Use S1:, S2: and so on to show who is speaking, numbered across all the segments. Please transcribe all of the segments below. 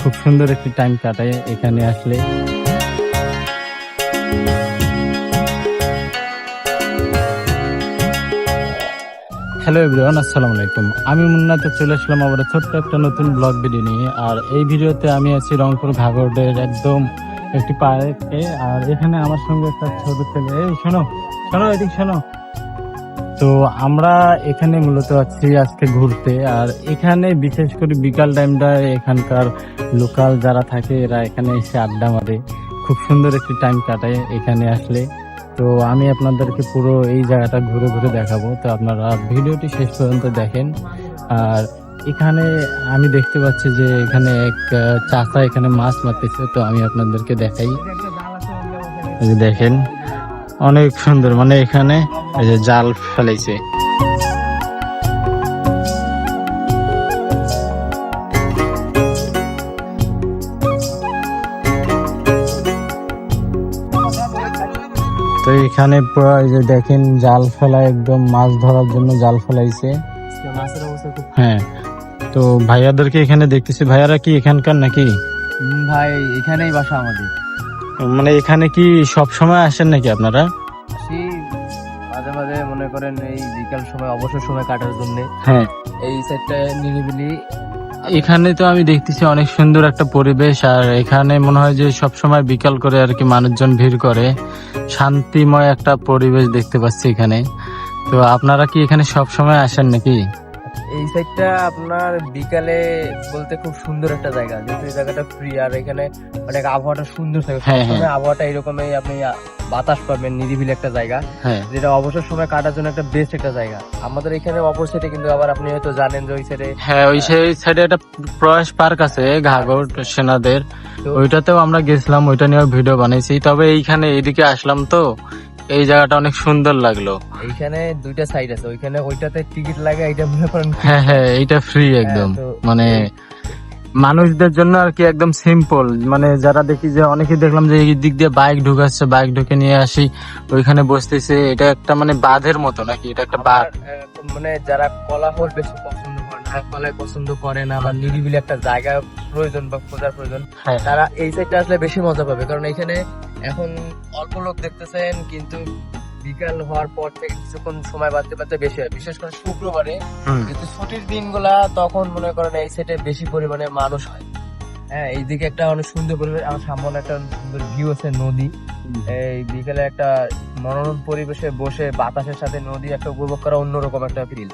S1: খুব সুন্দর একটি টাইম কাটায় এখানে আসলে। হ্যালো এভরিওয়ান, আসসালামু আলাইকুম। আমি মুন্নাতে চলে আসলাম আবার ছোট্ট একটা নতুন ব্লগ ভিডিও নিয়ে। আর এই ভিডিওতে আমি আছি রংপুর ঘাগড়ের একদম একটি পার্কে। আর এখানে আমার সঙ্গে একটা ছোট ছেলে, এই শোনো শোনো এদিক শোনো। তো আমরা এখানে মূলত আছি আজকে ঘুরতে। আর এখানে বিশেষ করে বিকাল টাইমটা এখানকার লোকাল যারা থাকে এরা এখানে এসে আড্ডা মারে, খুব সুন্দর একটি টাইম কাটায় এখানে আসলে। তো আমি আপনাদেরকে পুরো এই জায়গাটা ঘুরে ঘুরে দেখাবো, তো আপনারা ভিডিওটি শেষ পর্যন্ত দেখেন। আর এখানে আমি দেখতে পাচ্ছি যে এখানে এক চাচা এখানে মাছ মারতেছে, তো আমি আপনাদেরকে দেখাই। এই যে দেখেন অনেক সুন্দর, মানে এখানে এই যে জাল ফেলাইছে। তো এখানে পুরো এই যে দেখেন জাল ফেলা, একদম মাছ ধরার জন্য জাল ফেলাইছে। হ্যাঁ, তো ভাইয়াদেরকে এখানে দেখতেছি। ভাইয়ারা কি এখানকার নাকি?
S2: ভাই এখানেই বাসা আমাদের।
S1: মানে এখানে কি সব সময় আসেন নাকি আপনারা?
S2: আসি মাঝে মাঝে, মনে করেন এই বিকাল সময় অবসর সময় কাটার জন্য।
S1: হ্যাঁ,
S2: এই সাইডটা নিরিবিলি।
S1: এখানে তো আমি দেখতেছি অনেক সুন্দর একটা পরিবেশ। আর এখানে মনে হয় যে সব সময় বিকাল করে আর কি মানুষজন ভিড় করে, শান্তিময় একটা পরিবেশ দেখতে পাচ্ছি এখানে। তো আপনারা কি এখানে সব সময় আসেন নাকি?
S2: এই সাইডটা আপনার বিকালে বলতে খুব সুন্দর একটা জায়গা, যেহেতু এই জায়গাটা ফ্রি। আর এখানে অনেক আবহাওয়াটা সুন্দর থাকে।
S1: হ্যাঁ, হ্যাঁ।
S2: আবহাওয়াটা এরকমই, আপনি বাতাস পাবেন, নিরিবিলি একটা জায়গা,
S1: হ্যাঁ,
S2: যেটা অবসর সময় কাটার জন্য একটা বেস্ট একটা জায়গা। আমাদের এখানে অপর সাইডে কিন্তু আবার আপনি হয়তো জানেন যে ওই সাইডে,
S1: হ্যাঁ, ওই সাইডে একটা প্রয়াস পার্ক আছে ঘাগড় সেনাদের, ওইটাতেও আমরা গেছিলাম, ওইটা নিয়েও ভিডিও বানাইছি। তবে এইখানে এদিকে আসলাম, তো এই জায়গাটা অনেক সুন্দর লাগলো।
S2: এইখানে দুইটা সাইড আছে, ওইখানে ওইটাতে টিকিট লাগে, এইটা মনে করেন।
S1: হ্যাঁ হ্যাঁ, এইটা ফ্রি একদম। মানে মানুষদের জন্য আর কি একদম সিম্পল। মানে যারা দেখি যে অনেকে দেখলাম যে এই দিক দিয়ে বাইক ঢুকাচ্ছে, বাইক ঢুকে নিয়ে আসি ওইখানে বসতেছে। এটা একটা মানে বাঁধের মতো নাকি? এটা একটা বাঁধ।
S2: মানে যারা কোলাহল বেশি পছন্দ করে না, কলাই পছন্দ করে না, বা নিরিবিলি একটা জায়গা প্রয়োজন বা খোঁজার প্রয়োজন,
S1: হ্যাঁ,
S2: তারা এই সাইডটা আসলে বেশি মজা পাবে। কারণ এখানে এখন অল্প লোক দেখতেছেন, কিন্তু বিকাল হওয়ার পর থেকে কিছুক্ষণ সময় বাড়তে বাড়তে বেশি হয়। বিশেষ করে শুক্রবারে যেহেতু ছুটির দিনগুলা, তখন মনে করেন এই সাইডে বেশি পরিমাণে মানুষ হয়। হ্যাঁ, এইদিকে একটা অনেক সুন্দর পরিবেশ। আমার সামনে একটা সুন্দর ভিউ আছে, নদী। এই বিকেলে একটা মনোরম পরিবেশে বসে বাতাসের সাথে নদী একটা উপভোগ করা অন্যরকম একটা ফিল।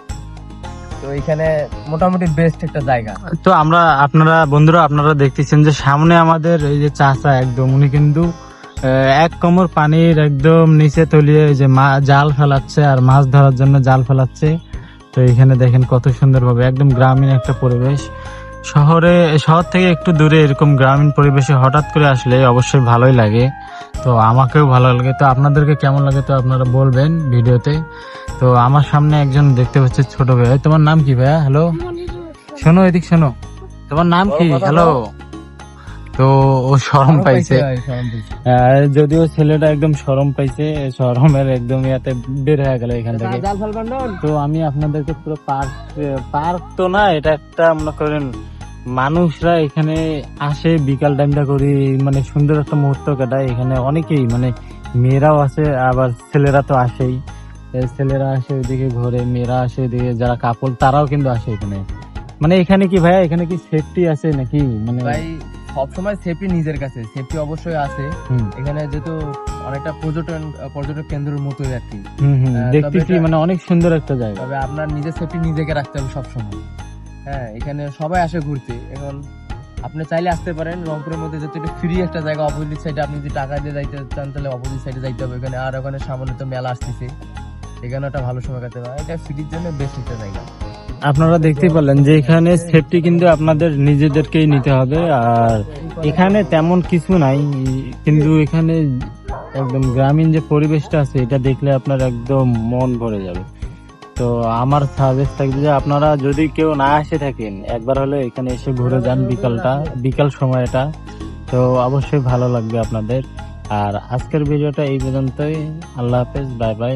S2: তো এখানে মোটামুটি বেস্ট একটা জায়গা।
S1: তো বন্ধুরা আপনারা দেখতেছেন যে সামনে আমাদের এই যে চাচা, একদম উনি কিন্তু এক কোমর পানির একদম নিচে তলিয়ে যে জাল ফেলাচ্ছে আর মাছ ধরার জন্য জাল ফেলাচ্ছে। তো এখানে দেখেন কত সুন্দর ভাবে, একদম গ্রামীণ একটা পরিবেশ। শহর থেকে একটু দূরে এরকম গ্রামীণ পরিবেশে হঠাৎ করে আসলে অবশ্যই ভালোই লাগে। তো আমাকেও ভালো লাগে। তো আপনাদেরকে কেমন লাগে তো আপনারা বলবেন ভিডিওতে। তো আমার সামনে একজন দেখতে পাচ্ছে ছোট ভাই। তোমার নাম কি ভাইয়া? হ্যালো, শোনো এদিক শোনো, তোমার নাম কি? হ্যালো। তো ও শরম পাইছে, যদিও ছেলেটা একদম শরম পাইছে, শরমের একদম ইয়াতে বের হয়ে গেল এখান থেকে। তো আমি আপনাদেরকে পুরো পার্ক তো না, এটা একটা মনে করেন মানুষরা এখানে আসে বিকাল টাইমটা করি, মানে সুন্দর একটা মুহূর্ত কাটায় এখানে। অনেকেই মানে মেয়েরাও আছে, আবার ছেলেরা তো আসেই। ছেলেরা আসে ওইদিকে ঘরে, মেয়েরা আসে ওইদিকে, যারা কাপড় তারাও কিন্তু আসে এখানে। মানে এখানে কি ভাইয়া, এখানে কি সেফটি আছে নাকি? মানে
S2: ভাই সবসময় সেফটি নিজের কাছে, সেফটি অবশ্যই আছে এখানে, যেহেতু অনেকটা পর্যটক কেন্দ্রের মতোই আর কি।
S1: দেখতেছি মানে অনেক সুন্দর একটা জায়গা।
S2: তবে আপনার নিজের সেফটি নিজেকে রাখতে হবে সবসময়। হ্যাঁ, এখানে সবাই আসে ঘুরতে। এখন আপনি চাইলে আসতে পারেন রংপুরের মধ্যে, যেহেতু এটা ফ্রি একটা জায়গা। অপোজিট সাইডে আপনি যদি টাকা দিয়ে যাইতে চান তাহলে অপোজিট সাইডে যাইতে হবে এখানে। আর ওখানে সামনে তো মেলা আসতেছে, এখানে একটা ভালো সময় কাটাতে পারে। এটা ফ্রির জন্য বেস্ট একটা জায়গা।
S1: আপনারা দেখতেই পারলেন যে এখানে সেফটি কিন্তু আপনাদের নিজেদেরকেই নিতে হবে। আর এখানে তেমন কিছু নাই, কিন্তু এখানে একদম গ্রামীণ যে পরিবেশটা আছে এটা দেখলে আপনার একদম মন ভরে যাবে। তো আমার সাজেস্ট থাকবে যে আপনারা যদি কেউ না এসে থাকেন, একবার হলে এখানে এসে ঘুরে যান বিকাল সময়টা, তো অবশ্যই ভালো লাগবে আপনাদের। আর আজকের ভিডিওটা এই পর্যন্তই। আল্লাহ হাফেজ, বাই বাই।